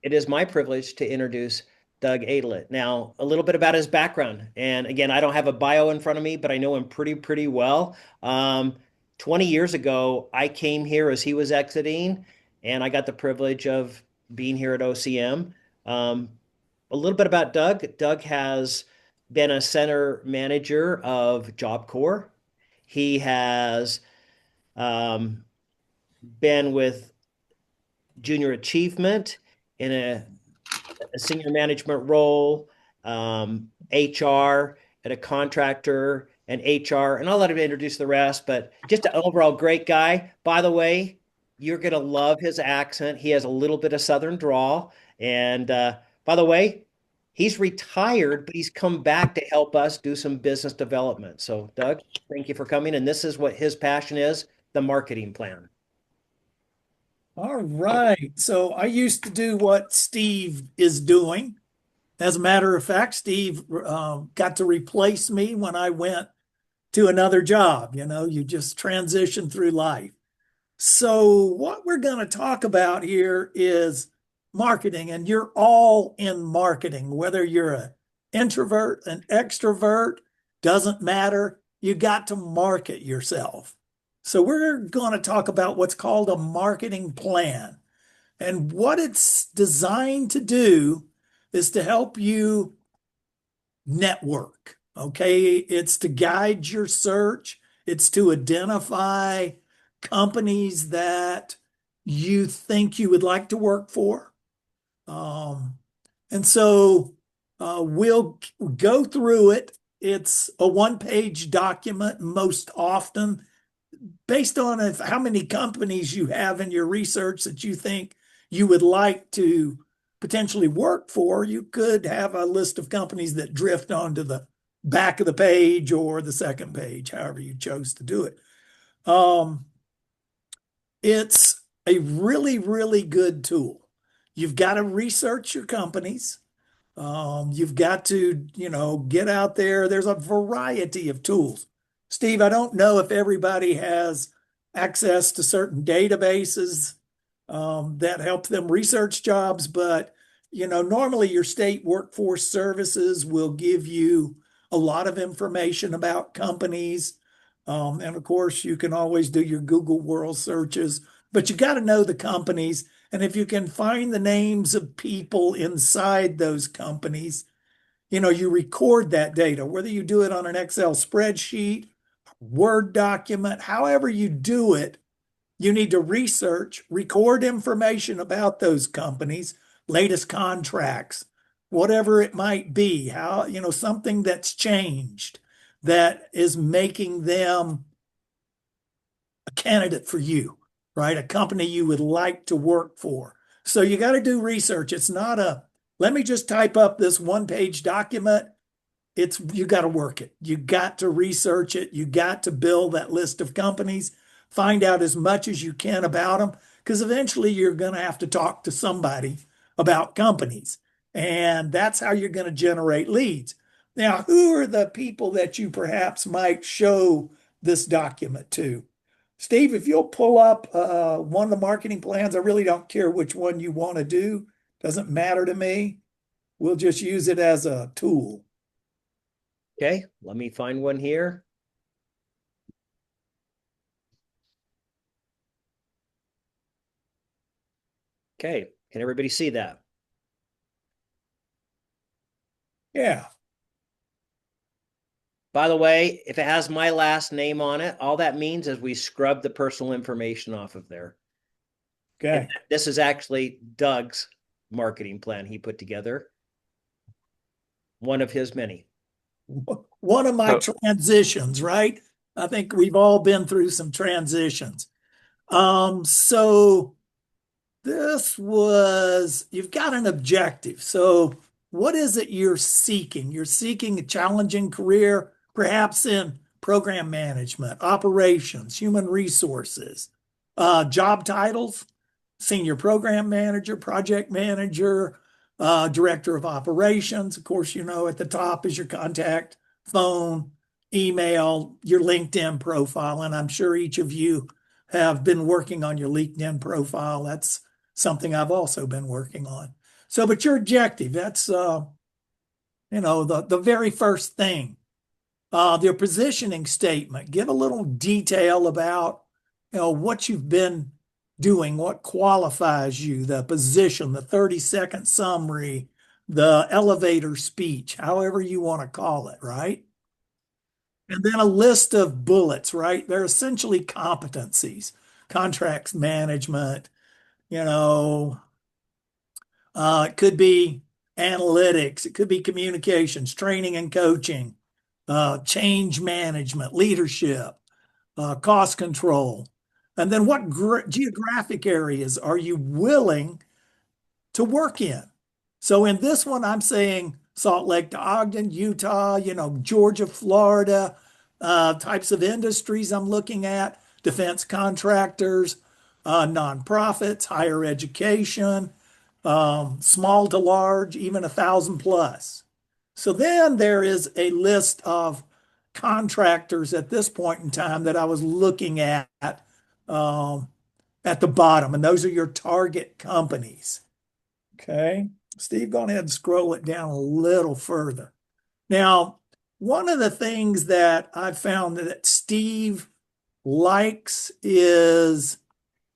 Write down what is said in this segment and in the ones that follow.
It is my privilege to introduce Doug Aydelott. Now, a little bit about his background. And again, I don't have a bio in front of me, but I know him pretty well. 20 years ago, I came here as he was exiting, and I got the privilege of being here at OCM. A little bit about Doug. Doug has been a center manager of Job Corps. He has um, been with Junior Achievement in a senior management role, HR at a contractor, and HR, and I'll let him introduce the rest, but just an overall great guy. By the way, you're going to love his accent. He has a little bit of Southern drawl. And by the way, he's retired, but he's come back to help us do some business development. So, Doug, thank you for coming. And this is what his passion is, the marketing plan. All right. So I used to do what Steve is doing. As a matter of fact, Steve got to replace me when I went to another job. You know, you just transition through life. So, what we're going to talk about here is marketing, and you're all in marketing, whether you're an introvert, an extrovert, doesn't matter. You got to market yourself. So, we're going to talk about what's called a marketing plan. And what it's designed to do is to help you network. Okay. It's to guide your search, it's to identify companies that you think you would like to work for. Um, and so we'll go through it. It's a one-page document most often based on how many companies you have in your research that you think you would like to potentially work for. You could have a list of companies that drift onto the back of the page or the second page, however you chose to do it. Um, it's a really good tool. You've got to research your companies. You've got to, get out there. There's a variety of tools. Steve, I don't know if everybody has access to certain databases that help them research jobs, but normally your state workforce services will give you a lot of information about companies. And of course, you can always do your Google World searches, but you got to know the companies. And if you can find the names of people inside those companies, you record that data, whether you do it on an Excel spreadsheet, Word document, however you do it, you need to research, record information about those companies, latest contracts, whatever it might be, how, something that's changed that is making them a candidate for you, right? A company you would like to work for. So you got to do research. It's not let me just type up this one-page document. It's you got to work it. You got to research it. You got to build that list of companies, find out as much as you can about them, because eventually you're going to have to talk to somebody about companies. And that's how you're going to generate leads. Now, who are the people that you perhaps might show this document to? Steve, if you'll pull up one of the marketing plans, I really don't care which one you want to do. Doesn't matter to me. We'll just use it as a tool. Okay, let me find one here. Okay, can everybody see that? Yeah. By the way, if it has my last name on it, all that means is we scrub the personal information off of there. And Okay. this is actually Doug's marketing plan he put together, one of his many. One of my So, transitions, right? I think we've all been through some transitions. So you've got an objective. So what is it you're seeking? You're seeking a challenging career, perhaps in program management, operations, human resources, job titles, senior program manager, project manager, director of operations. Of course, at the top is your contact phone, email, your LinkedIn profile. And I'm sure each of you have been working on your LinkedIn profile. That's something I've also been working on. So, but your objective, that's, the very first thing. Their positioning statement, give a little detail about, what you've been doing, what qualifies you, the position, the 30-second summary, the elevator speech, however you want to call it, right? And then a list of bullets, right? They're essentially competencies, contracts management, you know, it could be analytics, it could be communications, training and coaching, change management, leadership, cost control. And then what geographic areas are you willing to work in? So in this one, I'm saying Salt Lake to Ogden, Utah, Georgia, Florida, types of industries I'm looking at, defense contractors, nonprofits, higher education, small to large, even 1,000 plus. So then there is a list of contractors at this point in time that I was looking um, at the bottom, and those are your target companies. Okay. Steve, go ahead and scroll it down a little further. Now, one of the things that I've found that Steve likes is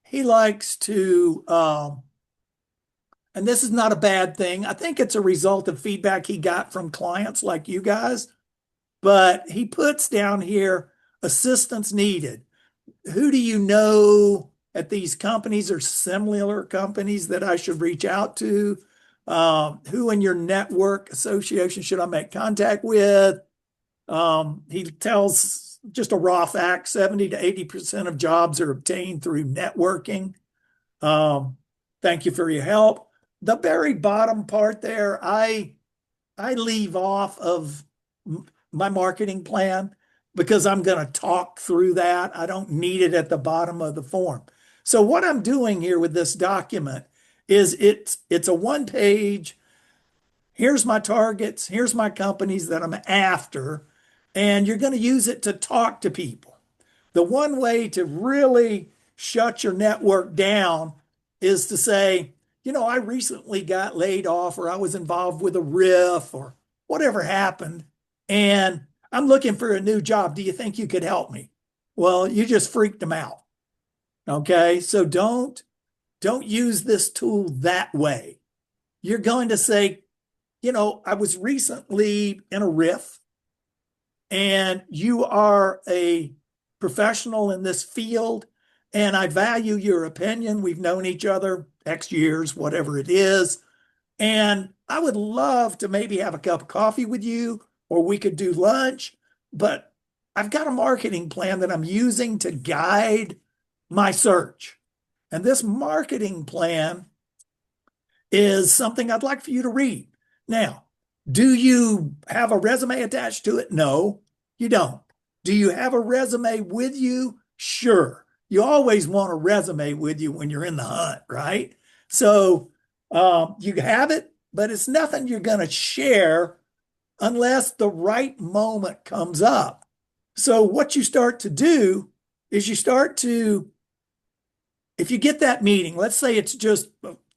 he likes to, and this is not a bad thing. I think it's a result of feedback he got from clients like you guys, but he puts down here assistance needed. Who do you know at these companies or similar companies that I should reach out to? Who in your network association should I make contact with? He tells just a raw fact 70 to 80% of jobs are obtained through networking. Um, thank you for your help. The very bottom part there, I leave off of my marketing plan because I'm going to talk through that. I don't need it at the bottom of the form. So what I'm doing here with this document is it's a one page. Here's my targets. Here's my companies that I'm after. And you're going to use it to talk to people. The one way to really shut your network down is to say, I recently got laid off or I was involved with a riff or whatever happened, and I'm looking for a new job. Do you think you could help me? Well, you just freaked them out. Okay. So don't use this tool that way. You're going to say, I was recently in a riff and you are a professional in this field, and I value your opinion. We've known each other X years, whatever it is. And I would love to maybe have a cup of coffee with you, or we could do lunch. But I've got a marketing plan that I'm using to guide my search. And this marketing plan is something I'd like for you to read. Now, do you have a resume attached to it? No, you don't. Do you have a resume with you? Sure. You always want a resume with you when you're in the hunt, right? So you have it, but it's nothing you're going to share unless the right moment comes up. So what you start to do is if you get that meeting, let's say it's just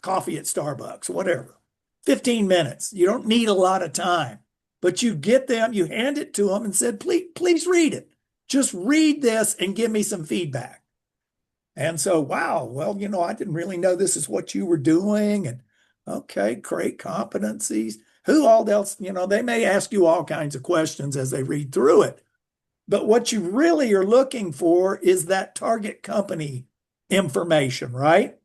coffee at Starbucks, whatever, 15 minutes. You don't need a lot of time, but you get them, you hand it to them and said, please read it. Just read this and give me some feedback. And so, wow, well, I didn't really know this is what you were doing. And okay, great competencies. Who all else, they may ask you all kinds of questions as they read through it. But what you really are looking for is that target company information, right?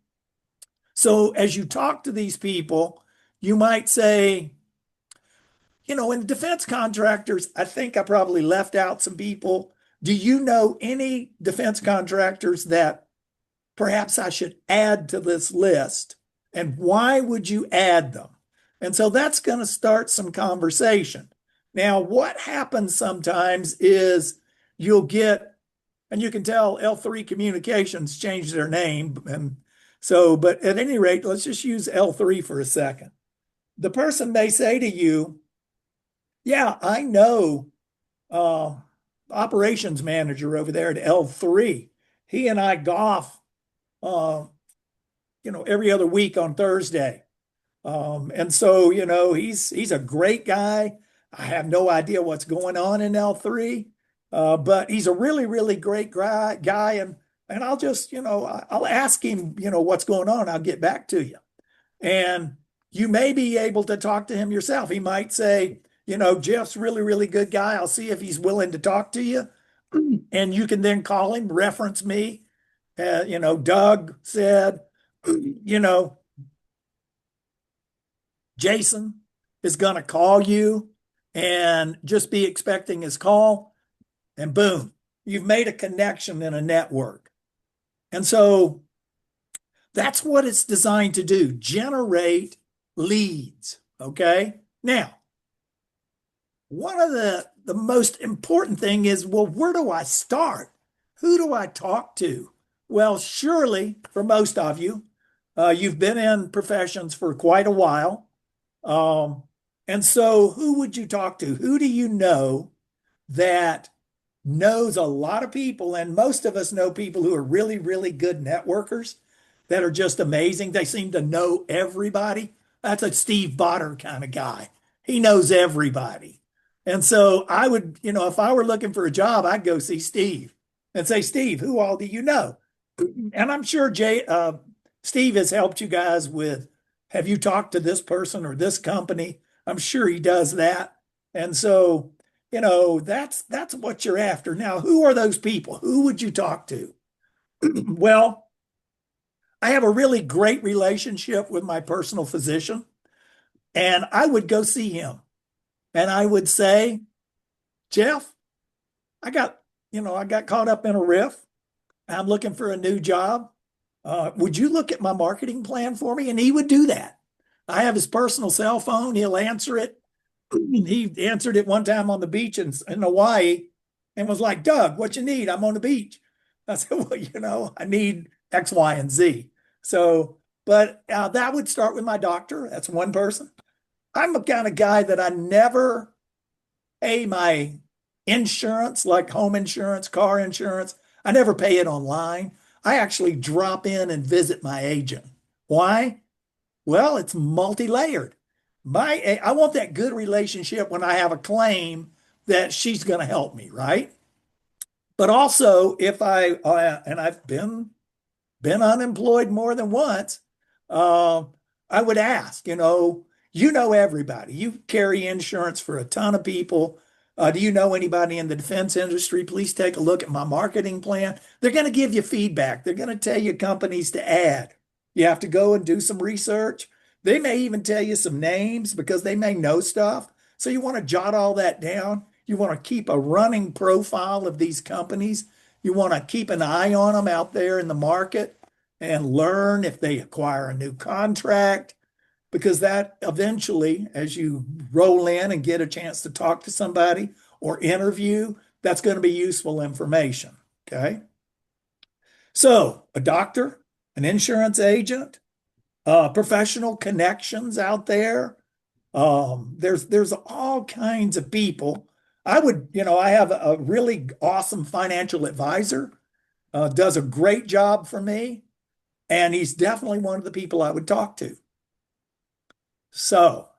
So as you talk to these people, you might say, in defense contractors, I think I probably left out some people. Do you know any defense contractors that perhaps I should add to this list? And why would you add them? And so that's going to start some conversation. Now, what happens sometimes is you'll get, and you can tell L3 Communications changed their name. And so, but at any rate, let's just use L3 for a second. The person may say to you, yeah, I know uh, operations manager over there at L3. He and I golf, every other week on Thursday. And so, he's a great guy. I have no idea what's going on in L3, but he's a really, really great guy. And I'll just, I'll ask him, what's going on. I'll get back to you. And you may be able to talk to him yourself. He might say, Jeff's really, really good guy. I'll see if he's willing to talk to you. And you can then call him, reference me. Doug said, you know, Jason is going to call you and just be expecting his call. And boom, you've made a connection in a network. And so that's what it's designed to do, generate leads. Okay. Now, one of the most important thing is, well, where do I start? Who do I talk to? Well, surely for most of you, you've been in professions for quite a while. Um, and so who would you talk to? Who do you know that knows a lot of people? And most of us know people who are really, really good networkers that are just amazing. They seem to know everybody. That's a Steve Botter kind of guy. He knows everybody. And so I would, if I were looking for a job, I'd go see Steve and say, Steve, who all do you know? And I'm sure Steve has helped you guys with, have you talked to this person or this company? I'm sure he does that. And so, that's what you're after. Now, who are those people? Who would you talk to? Well, I have a really great relationship with my personal physician, and I would go see him and I would say, Jeff, I got, I got caught up in a riff. I'm looking for a new job. Would you look at my marketing plan for me? And he would do that. I have his personal cell phone. He'll answer it. He answered it one time on the beach in Hawaii and was like, Doug, what you need? I'm on the beach. I said, well, I need X, Y, and Z. So, but that would start with my doctor. That's one person. I'm the kind of guy that I never pay my insurance, like home insurance, car insurance. I never pay it online. I actually drop in and visit my agent. Why? Well, it's multi-layered. I want that good relationship when I have a claim that she's going to help me, right? But also, if and I've been unemployed more than once, uh, I would ask, everybody. You carry insurance for a ton of people. Do you know anybody in the defense industry? Please take a look at my marketing plan. They're going to give you feedback. They're going to tell you companies to add. You have to go and do some research. They may even tell you some names because they may know stuff. So you want to jot all that down. You want to keep a running profile of these companies. You want to keep an eye on them out there in the market and learn if they acquire a new contract, because that eventually, as you roll in and get a chance to talk to somebody or interview, that's going to be useful information. Okay. So, a doctor, an insurance agent, professional connections out there. There's all kinds of people. I have a really awesome financial advisor, does a great job for me, and he's definitely one of the people I would talk to. So,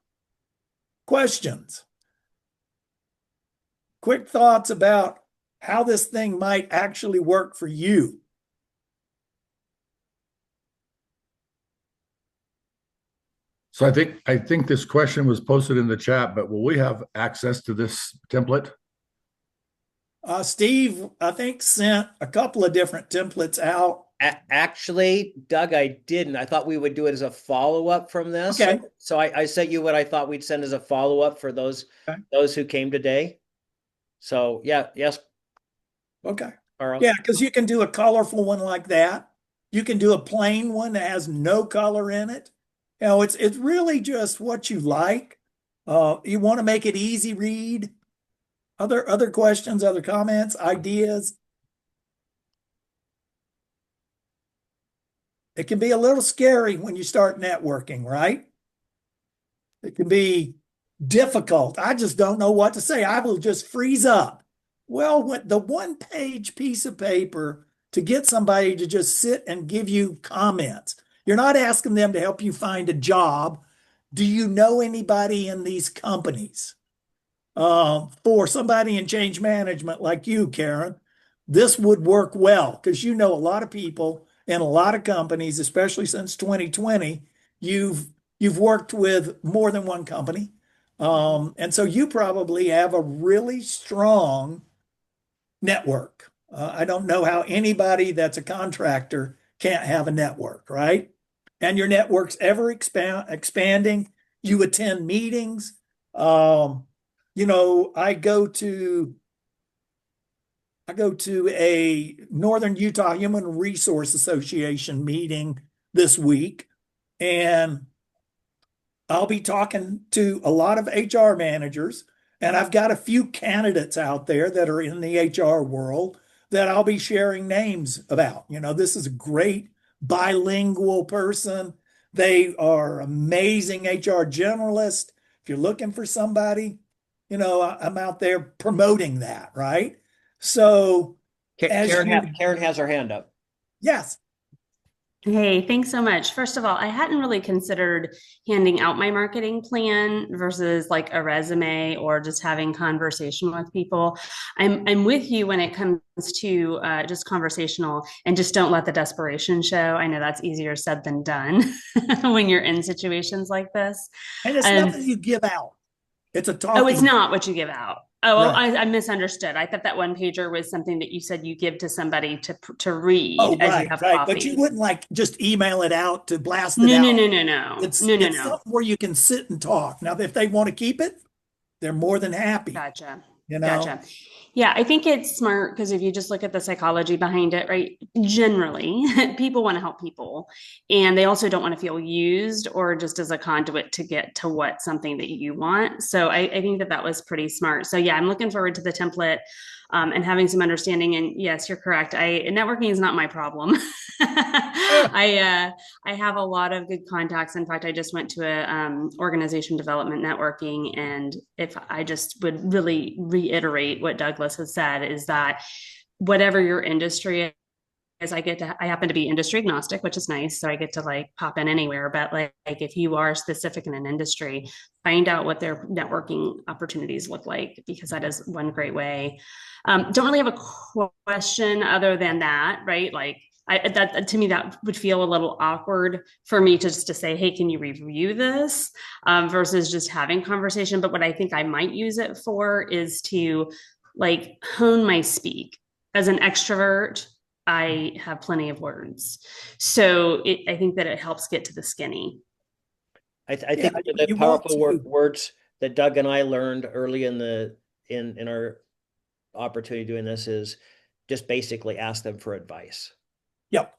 questions, quick thoughts about how this thing might actually work for you. So I think this question was posted in the chat, but will we have access to this template? Steve, I think, sent a couple of different templates out. Actually, Doug, I didn't. I thought we would do it as a follow-up from this. Okay. So I sent you what I thought we'd send as a follow-up for Okay. those who came today. So yeah, yes, Okay. Carl. Yeah, because you can do a colorful one like that. You can do a plain one that has no color in it. It's really just what you like. You want to make it easy read. Other questions, other comments, ideas. It can be a little scary when you start networking, right? It can be difficult. I just don't know what to say. I will just freeze up. Well, when the one-page piece of paper to get somebody to just sit and give you comments, you're not asking them to help you find a job. do you know anybody in these companies? For somebody in change management like you, Karen, this would work well because you know a lot of people in a lot of companies, especially since 2020. You've worked with more than one company. And so you probably have a really strong network. I don't know how anybody that's a contractor can't have a network, right? And your network's ever expanding. You attend meetings. Um, I go to a Northern Utah Human Resource Association meeting this week, and I'll be talking to a lot of HR managers, and I've got a few candidates out there that are in the HR world that I'll be sharing names about. This is a great bilingual person. They are amazing HR generalists. If you're looking for somebody, I'm out there promoting that, right? So as you, Karen has her hand up. yes, Hey, thanks so much. First of all, I hadn't really considered handing out my marketing plan versus like a resume or just having conversation with people. I'm with you when it comes to just conversational and just don't let the desperation show. I know that's easier said than done when you're in situations like this. and it's Um, nothing you give out. It's a oh, it's talking, not what you give out. Oh, well, right? I misunderstood. I thought that one pager was something that you said you give to somebody to read Oh, as you right, have right. But you coffee. wouldn't like just email it out to blast it No, no, out. no, no, no, It's no, no, it's no. something where you can sit and talk. Now, if they want to keep it, they're more than happy, Gotcha. you know? Gotcha. Yeah, I think it's smart because if you just look at the psychology behind it, right? Generally, people want to help people and they also don't want to feel used or just as a conduit to get to what something that you want. So I think that that was pretty smart. So yeah, I'm looking forward to the template and having some understanding. And yes, you're correct. Networking is not my problem. I have a lot of good contacts. In fact, I just went to a organization development networking, and if I just would really reiterate what Douglas has said is that whatever your industry is, I happen to be industry agnostic, which is nice. So I get to like pop in anywhere. But like if you are specific in an industry, find out what their networking opportunities look like because that is one great way. Don't really have a question other than that, right? Like that to me that would feel a little awkward for me to just to say, hey, can you review this versus just having conversation. But what I think I might use it for is to like hone my speak as an extrovert. I have plenty of words. So I think that it helps get to the skinny. I Yeah, think one of the you want powerful to. words that Doug and I learned early in our opportunity doing this is just basically ask them for advice. Yep.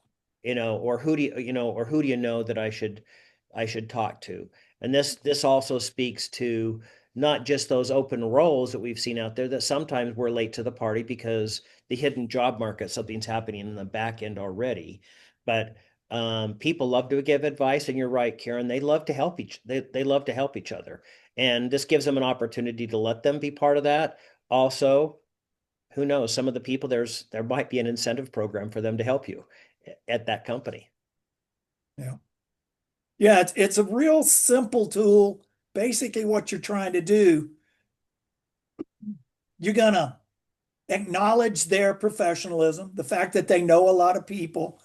Or who do you know that I should talk to? And this also speaks to not just those open roles that we've seen out there that sometimes we're late to the party because the hidden job market, something's happening in the back end already. But people love to give advice, and you're right, Karen. They love to help each other, and this gives them an opportunity to let them be part of that. Also, who knows? Some of the people there might be an incentive program for them to help you at that company. Yeah. Yeah, it's a real simple tool. Basically, what you're trying to do, you're gonna acknowledge their professionalism, the fact that they know a lot of people.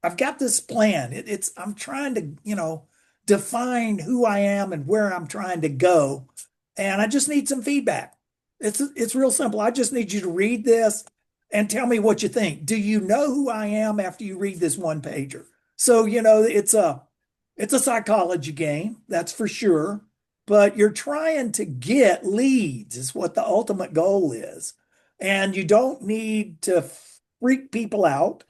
I've got this plan. I'm trying to, define who I am and where I'm trying to go. And I just need some feedback. It's real simple. I just need you to read this and tell me what you think. Do you know who I am after you read this one pager? So, it's a psychology game, that's for sure. But you're trying to get leads, is what the ultimate goal is. And you don't need to freak people out,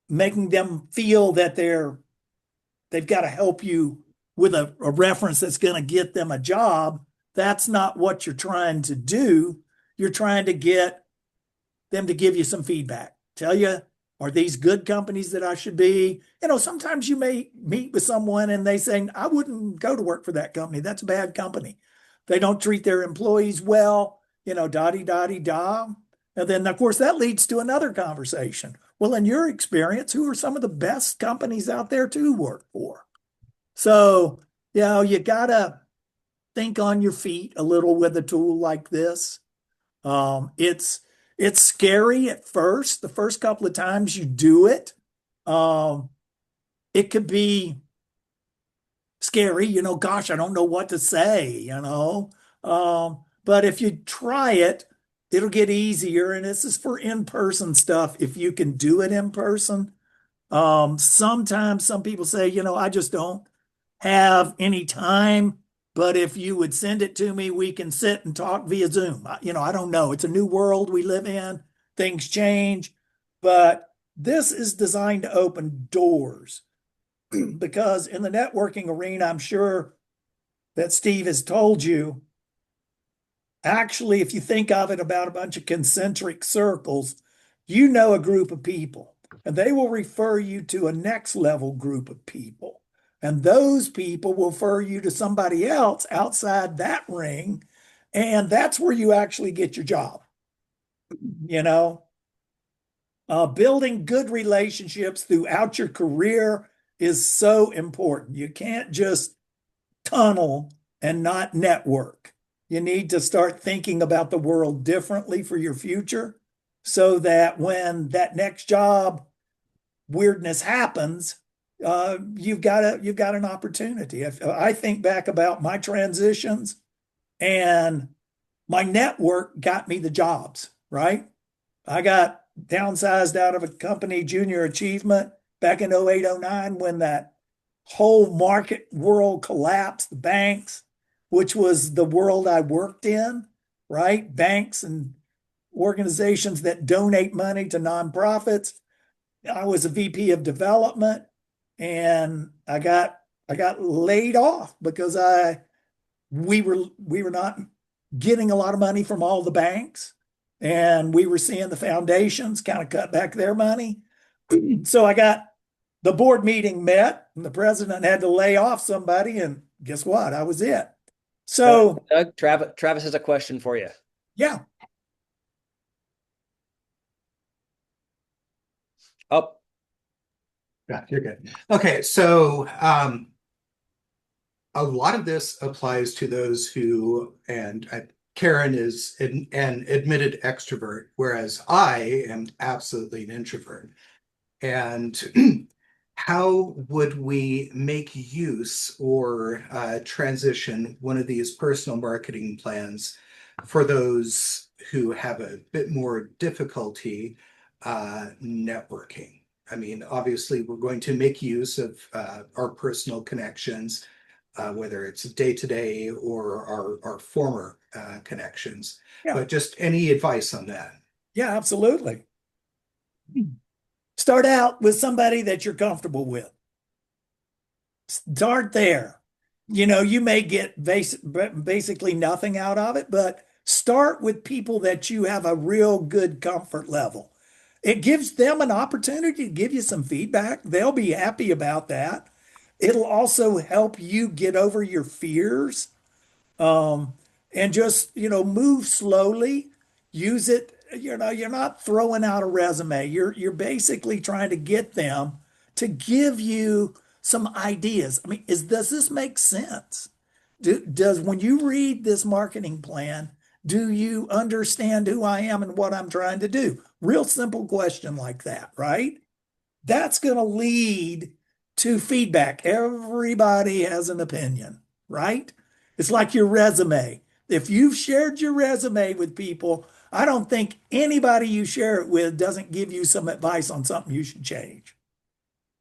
making them feel that they've got to help you with a reference that's going to get them a job. That's not what you're trying to do. You're trying to get them to give you some feedback. Tell you, are these good companies that I should be? Sometimes you may meet with someone and they say, I wouldn't go to work for that company. That's a bad company. They don't treat their employees well, dotty dotty da. And then, of course, that leads to another conversation. Well, in your experience, who are some of the best companies out there to work for? So You gotta think on your feet a little with a tool like this. It's scary at first. The first couple of times you do it, um, it could be scary. Gosh, I don't know what to say. But if you try it, it'll get easier. And this is for in-person stuff. If you can do it in person, sometimes some people say, I just don't have any time. But if you would send it to me, we can sit and talk via Zoom. I don't know. It's a new world we live in. Things change, but this is designed to open doors because in the networking arena, I'm sure that Steve has told you, actually, if you think of it about a bunch of concentric circles, a group of people, and they will refer you to a next level group of people. And those people will refer you to somebody else outside that ring. And that's where you actually get your job. You know, Building good relationships throughout your career is so important. You can't just tunnel and not network. You need to start thinking about the world differently for your future so that when that next job weirdness happens, you've got an opportunity. If I think back about my transitions, and my network got me the jobs, right? I got downsized out of a company, Junior Achievement, back in 08, 09, when that whole market world collapsed, the banks, which was the world I worked in, right? Banks and organizations that donate money to nonprofits. I was a VP of development, and I got laid off because we were not getting a lot of money from all the banks, and we were seeing the foundations kind of cut back their money. So I got the board meeting met, and the president had to lay off somebody, and guess what? I was it. So Doug, Travis has a question for you. yeah, Oh, Yeah, you're good. Okay, so a lot of this applies to those who, and Karen is an admitted extrovert, whereas I am absolutely an introvert. And how would we make use or transition one of these personal marketing plans for those who have a bit more difficulty networking? I mean, obviously, we're going to make use of our personal connections, whether it's day to day or our former connections. yeah, But just any advice on that? yeah, absolutely. Start out with somebody that you're comfortable with. Start there. You may get basically nothing out of it, but start with people that you have a real good comfort level. It gives them an opportunity to give you some feedback. They'll be happy about that. It'll also help you get over your fears, um, and just, move slowly. Use it. You're not throwing out a resume. You're basically trying to get them to give you some ideas. I mean, does this make sense? Does when you read this marketing plan, do you understand who I am and what I'm trying to do? Real simple question like that, right? That's going to lead to feedback. Everybody has an opinion, right? It's like your resume. If you've shared your resume with people, I don't think anybody you share it with doesn't give you some advice on something you should change,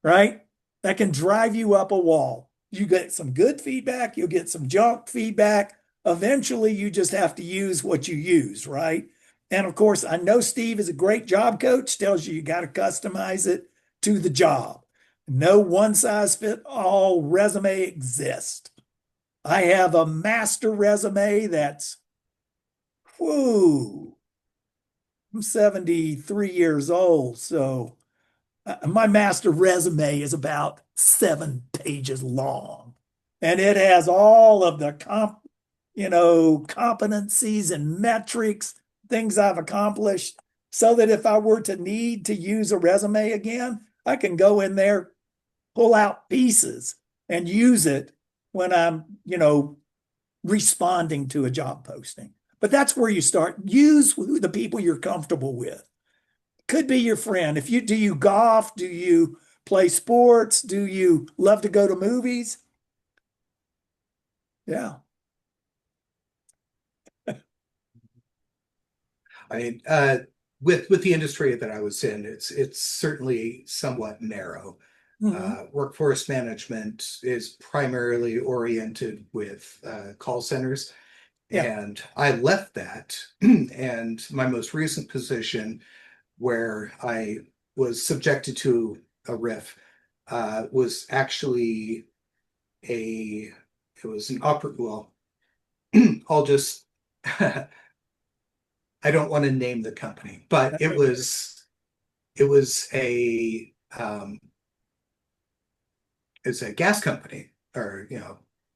right? That can drive you up a wall. You get some good feedback, you'll get some junk feedback. Eventually, you just have to use what you use, right? And of course, I know Steve is a great job coach, tells you got to customize it to the job. No one size fit all resume exists. I have a master resume that's, whoo, I'm 73 years old. So my master resume is about 7 pages long. And it has all of the competencies and metrics, things I've accomplished, so that if I were to need to use a resume again, I can go in there, pull out pieces and use it when I'm, responding to a job posting. But that's where you start. Use the people you're comfortable with. Could be your friend. If you do you golf? Do you play sports? Do you love to go to movies? Yeah. I mean, with the industry that I was in, it's certainly somewhat narrow. Mhm. Workforce management is primarily oriented with call centers, Yeah. and I left that. And my most recent position, where I was subjected to a RIF, was actually a it was an opera. Well, I'll just I don't want to name the company, but That's okay. it was it's a gas company, or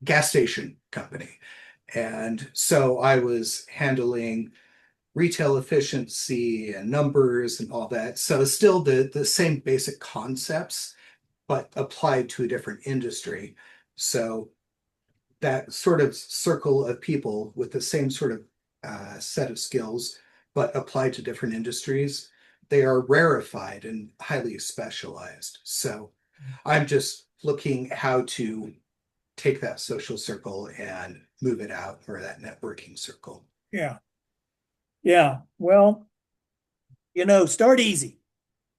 gas station company. And so I was handling retail efficiency and numbers and all that. So still the same basic concepts, but applied to a different industry. So that sort of circle of people with the same sort of set of skills, but applied to different industries, they are rarefied and highly specialized. So I'm just looking how to take that social circle and move it out, or that networking circle. Yeah. Yeah. Well, start easy.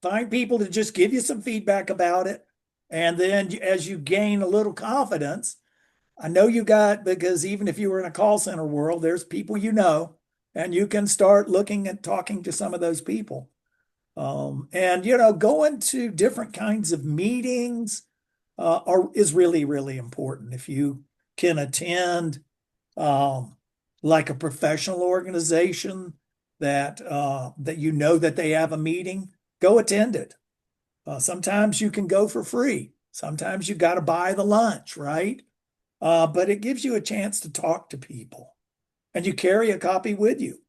Find people to just give you some feedback about it. And then as you gain a little confidence, I know you got, because even if you were in a call center world, there's people and you can start looking and talking to some of those people. And going to different kinds of meetings is really, really important. If you can attend um, like a professional organization that that they have a meeting, go attend it. Sometimes you can go for free. Sometimes you got to buy the lunch, right? But it gives you a chance to talk to people, and you carry a copy with you.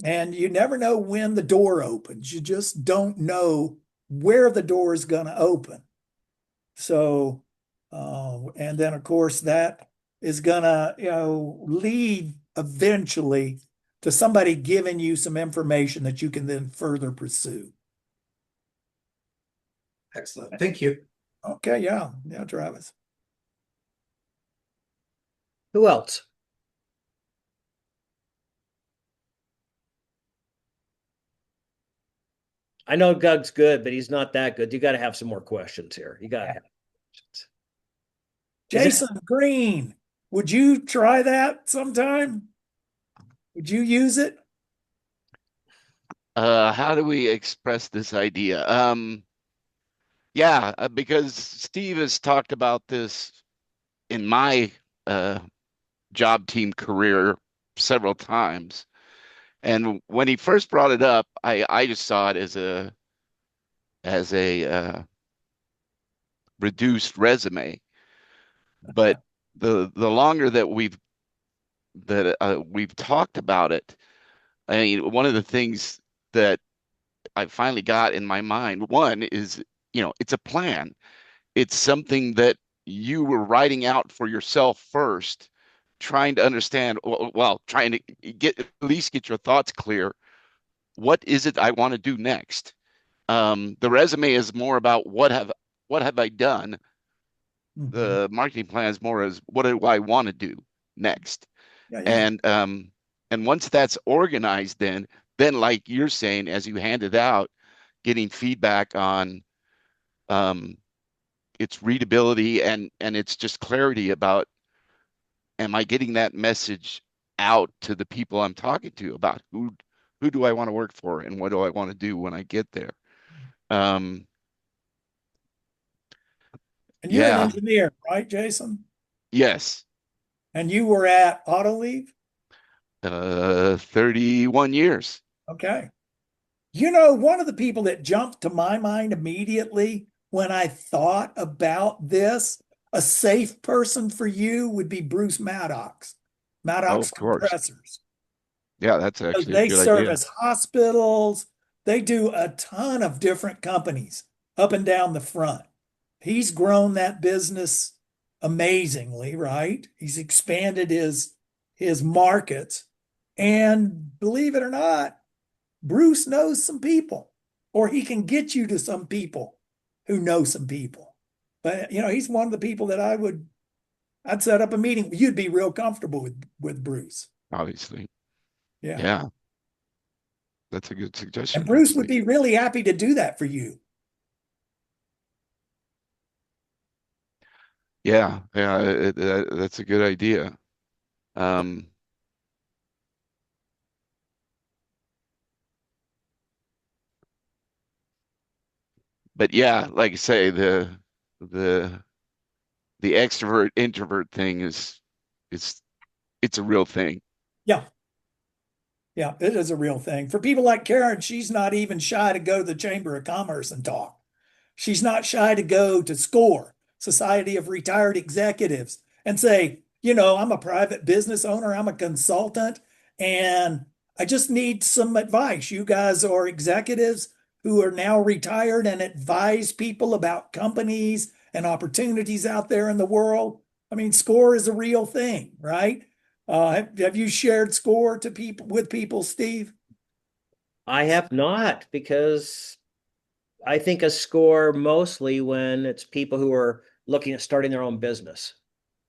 And you never know when the door opens. You just don't know where the door is going to open. So, and then of course that is going to, lead eventually to somebody giving you some information that you can then further pursue. Excellent. Thank you. Okay, yeah, yeah, Travis. Who else? I know Doug's good, but he's not that good. You got to have some more questions here. You got to have questions. Is that Jason Green, would you try that sometime? Would you use it? How do we express this idea? Yeah, because Steve has talked about this in my uh, job team career several times. And when he first brought it up, I just saw it as a reduced resume. But the longer that we've talked about it, I mean, one of the things that I finally got in my mind, one is, it's a plan. It's something that you were writing out for yourself first, trying to understand, well, trying to at least get your thoughts clear. What is it I want to do next? The resume is more about what have I done. Mhm. The marketing plan is more as what do I want to do next? Yeah, yeah. And once that's organized, then like you're saying, as you hand it out, getting feedback on um, its readability and it's just clarity about, am I getting that message out to the people I'm talking to about who do I want to work for and what do I want to do when I get there? Um, And you're an yeah, engineer, right, Jason? yes, And you were at Autoleave? 31 years. Okay. One of the people that jumped to my mind immediately when I thought about this, a safe person for you would be Bruce Maddox, Oh, Maddox of course. Compressors. Yeah, that's actually a They good idea. service hospitals. They do a ton of different companies up and down the front. He's grown that business amazingly, right? He's expanded his markets. And believe it or not, Bruce knows some people, or he can get you to some people who know some people. But he's one of the people that I'd set up a meeting. You'd be real comfortable with Bruce. Obviously. Yeah. Yeah. That's a good And suggestion, Bruce would actually. be really happy to do that for you. Yeah. Yeah. That's a good idea. Um, but yeah, like I say, the the extrovert introvert thing is it's a real thing. Yeah. Yeah, it is a real thing. For people like Karen, she's not even shy to go to the Chamber of Commerce and talk. She's not shy to go to SCORE, Society of Retired Executives, and say, I'm a private business owner, I'm a consultant, and I just need some advice. You guys are executives who are now retired and advise people about companies and opportunities out there in the world. I mean, SCORE is a real thing, right? Have you shared SCORE to people with people, Steve? I have not, because I think a score mostly when it's people who are looking at starting their own business.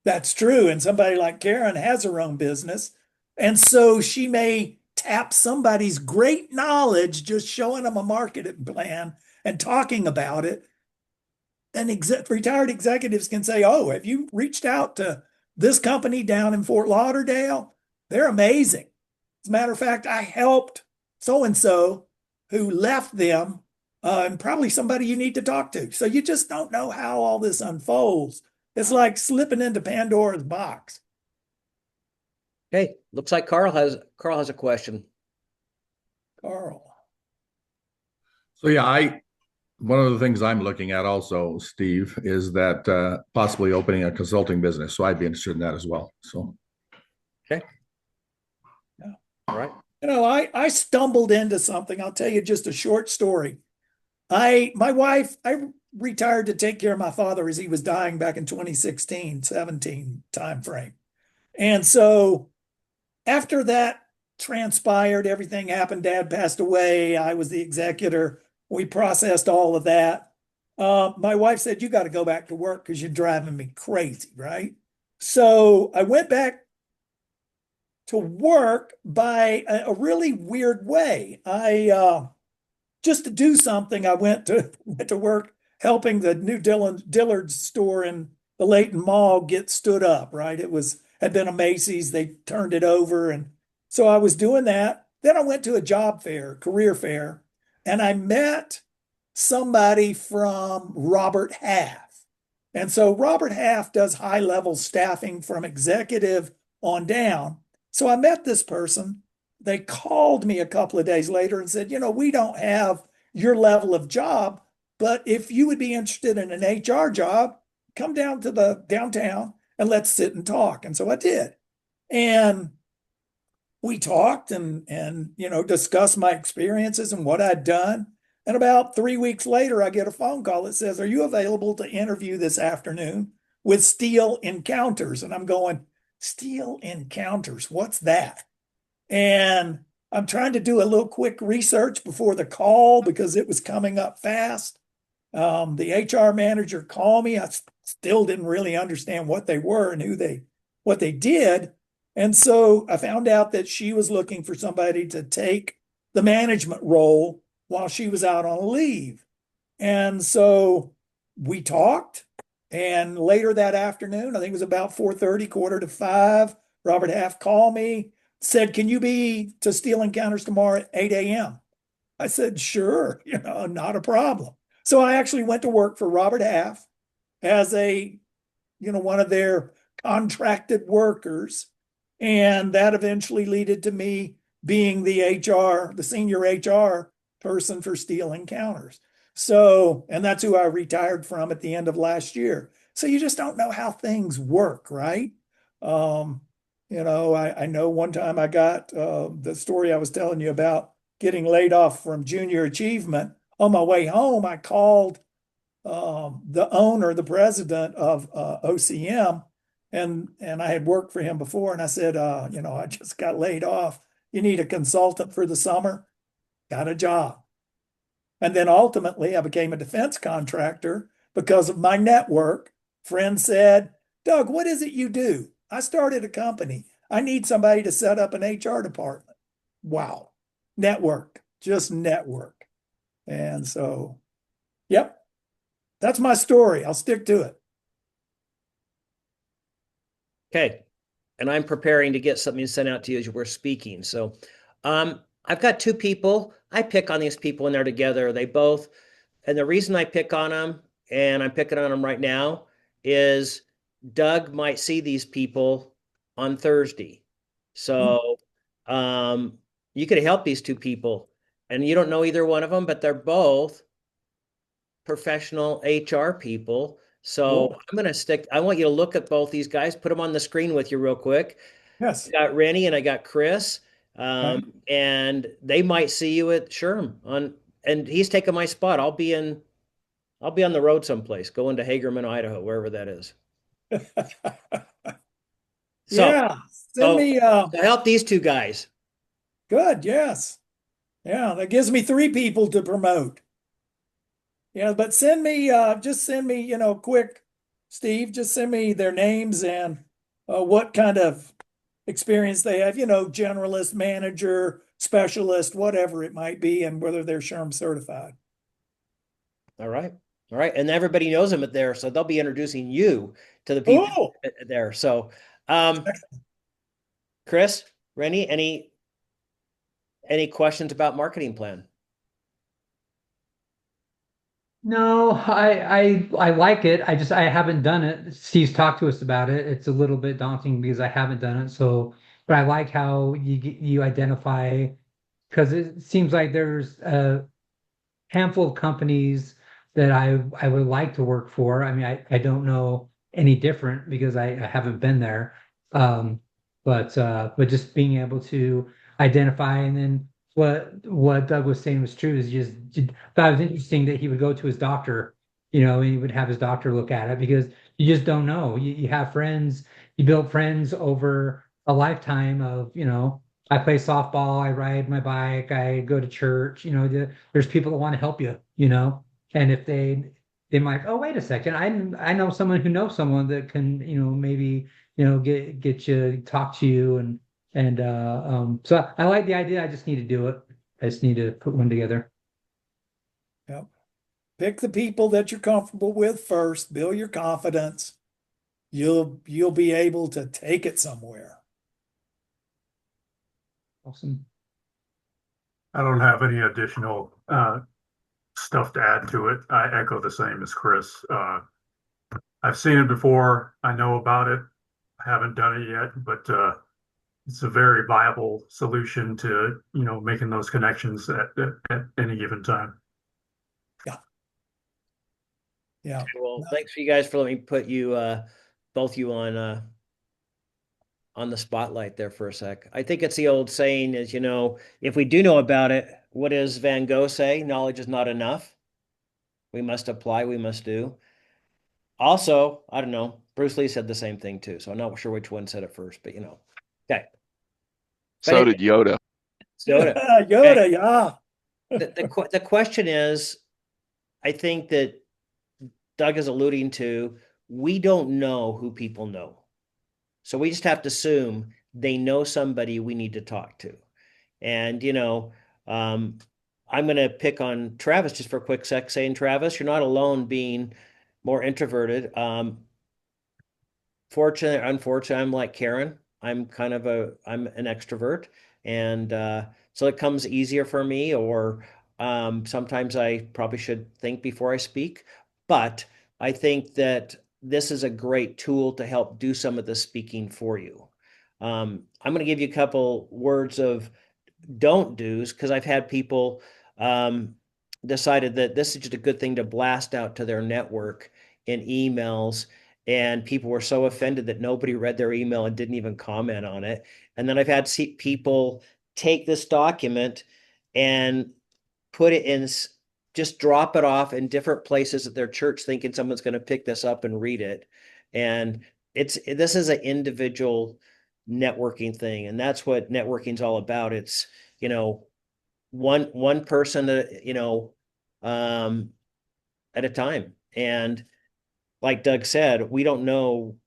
That's true. And somebody like Karen has her own business. And so she may tap somebody's great knowledge, just showing them a marketing plan and talking about it. And retired executives can say, "Oh, have you reached out to this company down in Fort Lauderdale? They're amazing. As a matter of fact, I helped so and so who left them, and probably somebody you need to talk to." So you just don't know how all this unfolds. It's like slipping into Pandora's box. Okay, looks like Carl has a question. Carl. So yeah, one of the things I'm looking at also, Steve, is that possibly opening a consulting business. So I'd be interested in that as well. So Okay. Yeah. All right. I stumbled into something. I'll tell you just a short story. I retired to take care of my father as he was dying back in 2016, 17 time frame. And so after that transpired, everything happened. Dad passed away. I was the executor. We processed all of that. My wife said, "You got to go back to work because you're driving me crazy," right? So I went back to work by a really weird way. I just to do something, I went to work helping the new Dillard's store in the Layton Mall get stood up. Right, had been a Macy's. They turned it over, and so I was doing that. Then I went to a job fair, career fair, and I met somebody from Robert Half. And so Robert Half does high level staffing from executive on down. So I met this person. They called me a couple of days later and said, "We don't have your level of job, but if you would be interested in an HR job, come down to the downtown and let's sit and talk." And so I did. And we talked and discussed my experiences and what I'd done. And about 3 weeks later, I get a phone call that says, "Are you available to interview this afternoon with Steel Encounters?" And I'm going, "Steel Encounters, what's that?" And I'm trying to do a little quick research before the call because it was coming up fast. The HR manager called me. I still didn't really understand what they were and what they did. And so I found out that she was looking for somebody to take the management role while she was out on leave. And so we talked. And later that afternoon, I think it was about 4:30, quarter to five, Robert Half called me, said, "Can you be to Steel Encounters tomorrow at 8 a.m.?" I said, "Sure, not a problem." So I actually went to work for Robert Half as one of their contracted workers. And that eventually led to me being the senior HR person for Steel Encounters. So, and that's who I retired from at the end of last year. So you just don't know how things work, right? Um, I know one time I got the story I was telling you about getting laid off from junior achievement. On my way home, I called the owner, the president of OCM, and I had worked for him before, and I said, I just got laid off. You need a consultant for the summer? Got a job. And then ultimately, I became a defense contractor because of my network. Friend said, Doug, what is it you do? I started a company. I need somebody to set up an HR department. Wow. Network, just network. And so, yep, that's my story. I'll stick to it. Okay. And I'm preparing to get something sent out to you as we're speaking. So I've got two people. I pick on these people when they're together. And the reason I pick on them, and I'm picking on them right now, is Doug might see these people on Thursday. So you could help these two people. And you don't know either one of them, but they're both professional HR people. So Cool. I want you to look at both these guys, put them on the screen with you real quick. I Yes. got Rennie and I got Chris. Okay. And they might see you at Sherm and he's taking my spot. I'll be on the road someplace, going to Hagerman, Idaho, wherever that is. So, Yeah. Send so me to help these two guys. good, yes. Yeah, that gives me three people to promote. Yeah, but just send me, quick, Steve, just send me their names and what kind of experience they have, generalist, manager, specialist, whatever it might be, and whether they're SHRM certified. All right. All right. And everybody knows them there, so they'll be introducing you to the people Oh, there. So, um, Chris, Rennie, any questions about marketing plan? No, I like it. I haven't done it. Steve's talked to us about it. It's a little bit daunting because I haven't done it. So, but I like how you identify because it seems like there's a handful of companies that I would like to work for. I mean, I don't know any different because I haven't been there. Um, but just being able to identify and then what Doug was saying was true is just thought it was interesting that he would go to his doctor, and he would have his doctor look at it because you just don't know. You have friends, you build friends over a lifetime of, I play softball, I ride my bike, I go to church, there's people that want to help you, and if they might, oh, wait a second, I know someone who knows someone that can, maybe, get you, talk to you so I like the idea. I just need to do it. I just need to put one together. yeah. Pick the people that you're comfortable with first, build your confidence. You'll be able to take it somewhere. Awesome. I don't have any additional stuff to add to it. I echo the same as Chris. I've seen it before. I know about it. I haven't done it yet, but it's a very viable solution to, making those connections at any given time. Yeah. Yeah. Well, thanks for you guys for letting me put you both you on the spotlight there for a sec. I think it's the old saying is, if we do know about it, what does Van Gogh say? Knowledge is not enough. We must apply, we must do. Also, I don't know, Bruce Lee said the same thing too. So I'm not sure which one said it first, but Okay. But So anyway, did Yoda. Yoda. Okay. Yoda, yeah. The question is, I think that Doug is alluding to, we don't know who people know. So we just have to assume they know somebody we need to talk to. And, I'm going to pick on Travis just for a quick sec, saying, Travis, you're not alone being more introverted. Fortunately or unfortunately, I'm like Karen. I'm an extrovert. And so it comes easier for me, or sometimes I probably should think before I speak. But I think that this is a great tool to help do some of the speaking for you. I'm going to give you a couple words of don't do's because I've had people decided that this is just a good thing to blast out to their network in emails. And people were so offended that nobody read their email and didn't even comment on it. And then I've had people take this document and put it just drop it off in different places at their church thinking someone's going to pick this up and read it. And this is an individual networking thing, and that's what networking's all about. It's, you know, one person um at a time. And like Doug said, we don't know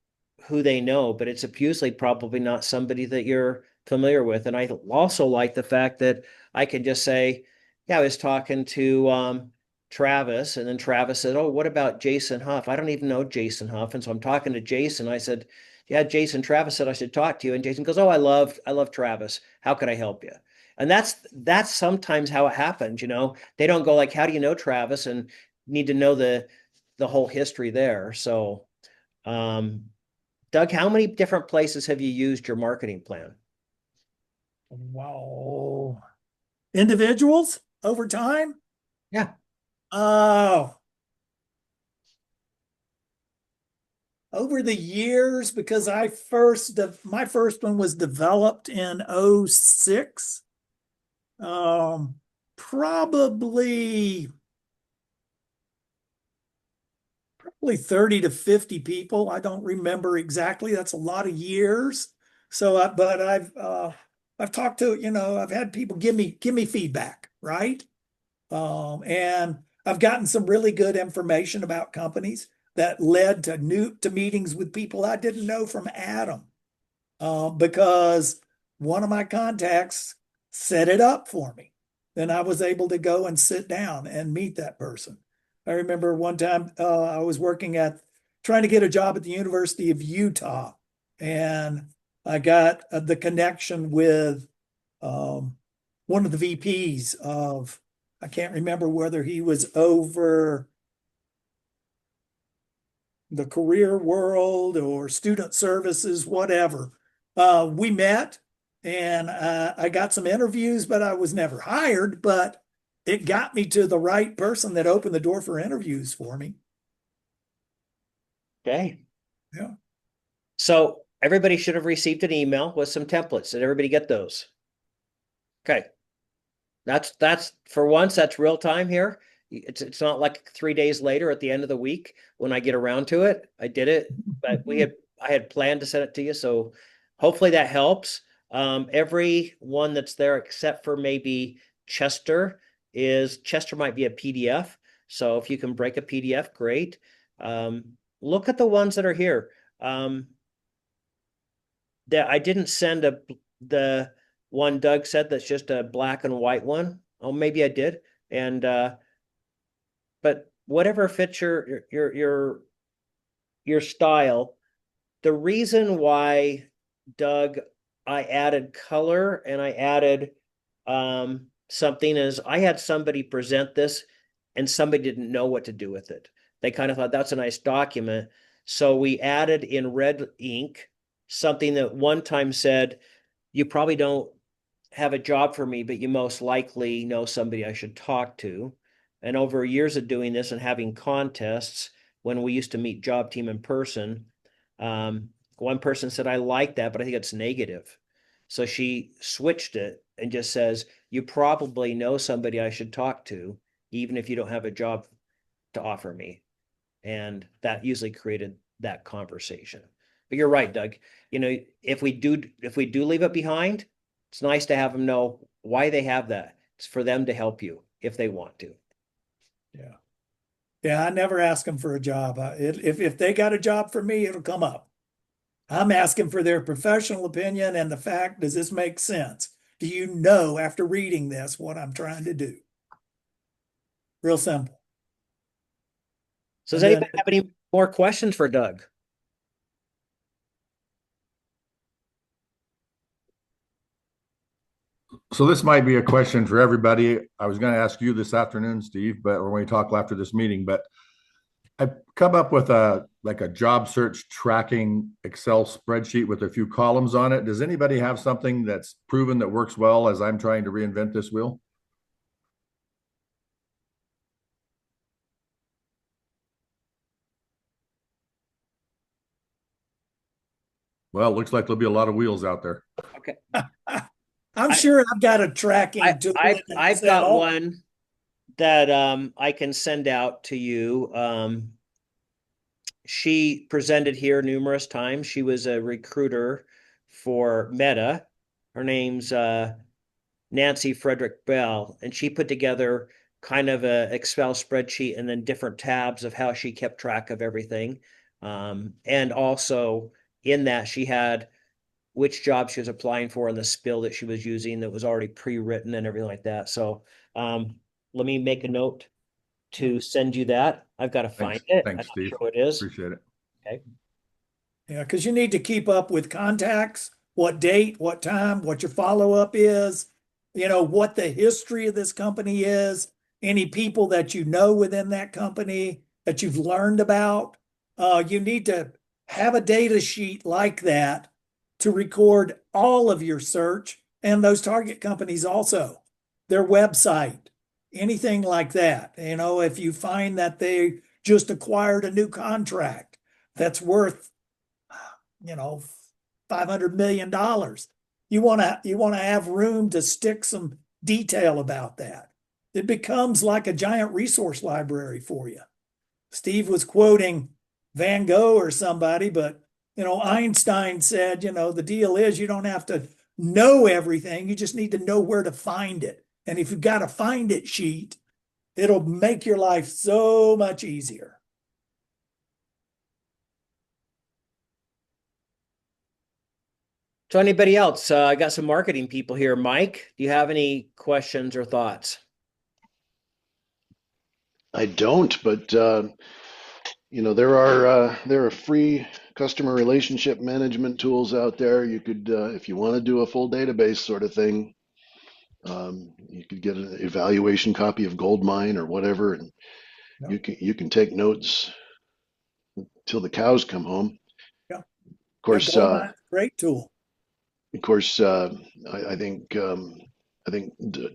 who they know, but it's usually probably not somebody that you're familiar with. And I also like the fact that I can just say, yeah, I was talking to Travis, and then Travis said, oh, what about Jason Huff? I don't even know Jason Huff. And so I'm talking to Jason. I said, yeah, Jason, Travis said I should talk to you. And Jason goes, oh, I love Travis. How could I help you? And that's sometimes how it happens, you know. They don't go like, how do you know Travis? And need to know the whole history there. So um, Doug, how many different places have you used your marketing plan? Wow. Individuals over time? Yeah. Oh, over the years, because my first one was developed in '06. Um, probably 30 to 50 people. I don't remember exactly. That's a lot of years. So, but I've talked to, I've had people give me feedback, right? And I've gotten some really good information about companies that led to meetings with people I didn't know from Adam, because one of my contacts set it up for me. Then I was able to go and sit down and meet that person. I remember one time I was trying to get a job at the University of Utah, and I got the connection with one of the VPs of, I can't remember whether he was over the career world or student services, whatever. We met, and I got some interviews, but I was never hired. But it got me to the right person that opened the door for interviews for me. Okay. Yeah. So everybody should have received an email with some templates. Did everybody get those? Okay. That's for once, that's real time here. It's not like 3 days later at the end of the week when I get around to it. I did it, but I had planned to send it to you, so hopefully that helps. Every one that's there except for maybe Chester might be a PDF. So if you can break a PDF, great. Look at the ones that are here. That I didn't send the one Doug said that's just a black and white one. Oh, maybe I did. And but whatever fits your style. The reason why, Doug, I added color and I added something is I had somebody present this and somebody didn't know what to do with it. They kind of thought that's a nice document. So we added in red ink something that one time said, you probably don't have a job for me, but you most likely know somebody I should talk to. And over years of doing this and having contests, when we used to meet job team in person, one person said, I like that, but I think it's negative. So she switched it and just says, you probably know somebody I should talk to, even if you don't have a job to offer me. And that usually created that conversation. But you're right, Doug. If we do leave it behind, it's nice to have them know why they have that. It's for them to help you if they want to. Yeah. Yeah, I never ask them for a job. If they got a job for me, it'll come up. I'm asking for their professional opinion and the fact, does this make sense? Do you know after reading this what I'm trying to do? Real simple. So does And then anybody have any more questions for Doug? So this might be a question for everybody. I was going to ask you this afternoon, Steve, but or when we talk after this meeting, but I've come up with a job search tracking Excel spreadsheet with a few columns on it. Does anybody have something that's proven that works well as I'm trying to reinvent this wheel? Well, it looks like there'll be a lot of wheels out there. Okay. I'm sure I've got a tracking tool in I've got Excel. one that I can send out to you. She presented here numerous times. She was a recruiter for Meta. Her name's Nancy Frederick Bell, and she put together kind of a Excel spreadsheet and then different tabs of how she kept track of everything. And also in that she had which job she was applying for and the spill that she was using that was already pre-written and everything like that. So let me make a note to send you that. I've got to find Thanks. it. I'm Thanks, not Steve. sure what it is. Appreciate it. Okay. Yeah, because you need to keep up with contacts, what date, what time, what your follow-up is, what the history of this company is, any people that you know within that company that you've learned about. You need to have a data sheet like that to record all of your search and those target companies also, their website, anything like that. If you find that they just acquired a new contract that's worth you know, $500 million. You want to have room to stick some detail about that. It becomes like a giant resource library for you. Steve was quoting Van Gogh or somebody, but Einstein said, the deal is you don't have to know everything, you just need to know where to find it. And if you've got a find it sheet, it'll make your life so much easier. So anybody else? I got some marketing people here. Mike, do you have any questions or thoughts? I don't, but there are free customer relationship management tools out there. You could, if you want to do a full database sort of thing, you could get an evaluation copy of Goldmine or whatever, and Yeah, you can take notes till the cows come home. yeah, Of yeah. course, Goldmine, great tool. of course, I think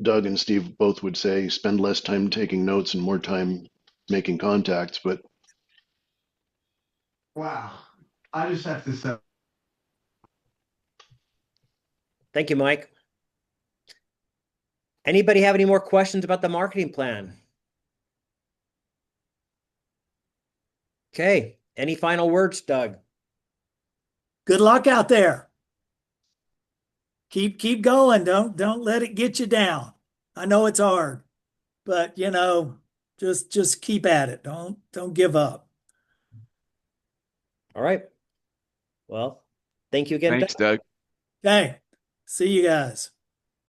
Doug and Steve both would say spend less time taking notes and more time making contacts, but Wow. I just have to say, Thank you, Mike. Anybody have any more questions about the marketing plan? Okay. Any final words, Doug? Good luck out there. Keep going. Don't let it get you down. I know it's hard, but just keep at it. Don't give up. All right. Well, thank you again, Doug. Thanks, Doug. Okay. See you guys.